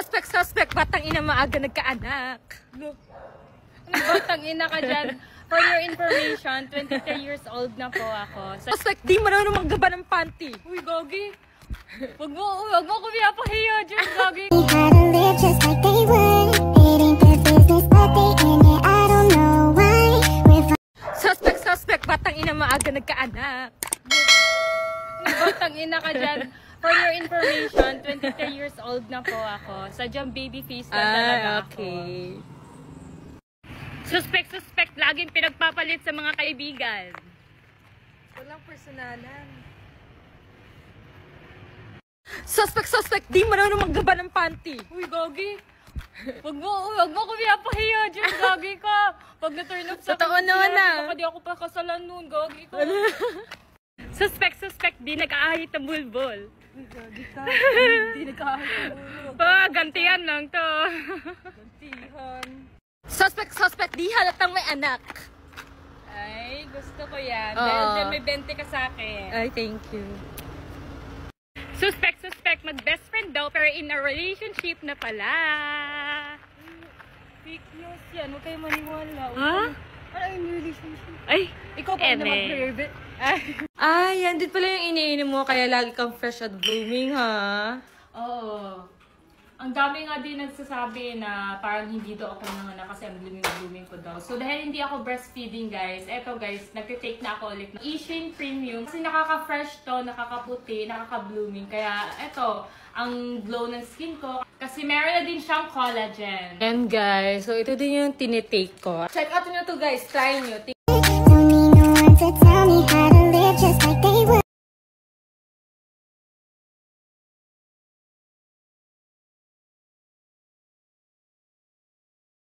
Suspect, batang ina maaga nagkaanak. Batang ina ka dyan. For your information, 23 years old na po ako. Suspect, di marunong maggaba ng panty. Uy, Gogi. Wag mo ko pinapahiya dyan, Gogi. Suspect, batang ina maaga nagkaanak. Batang ina ka dyan. For your information, 23 years old na po ako. Sadyang baby face na talaga okay. ako. Suspect, laging pinagpapalit sa mga kaibigan. Walang personalan. Suspect, di marunong maggaba ng panty. Uy, Gogi. Wag mo ko pinapahiya dyan, Gogi ka. Pag na-turn up sa totoo naman na. Baka di ako pa kasalan nun, Gogi ka. Suspect, di nag-aahit ng bulbol. Gogi ka. Di nagkahit ng bulbol. Gantihan lang to. Gantihan. Suspect, di halatang may anak. Ay, gusto ko yan. Dahil dyan may 20 ka sa akin. Ay, thank you. Suspect, mag-best friend daw pero in a relationship na pala. Fake news yan. Huwag kayo maniwala. Ha? Ano yung relationship? Ay, Ikaw pa na mag-private. ay, yan din pala yung iniinom mo kaya lagi kang fresh at blooming, ha? Oo. Ang dami nga din nagsasabi na parang hindi daw ako nanganak kasi ang blooming ko daw. So dahil hindi ako breastfeeding guys, eto guys, nagtitake na ako ulit ng Ishin Premium. Kasi nakaka-fresh to, nakakaputi, nakaka-blooming. Kaya eto, ang glow ng skin ko. Kasi meron na din siyang collagen. And guys, so ito din yung tinitake ko. Check out nyo to guys, try nyo. Don't need no one to tell me how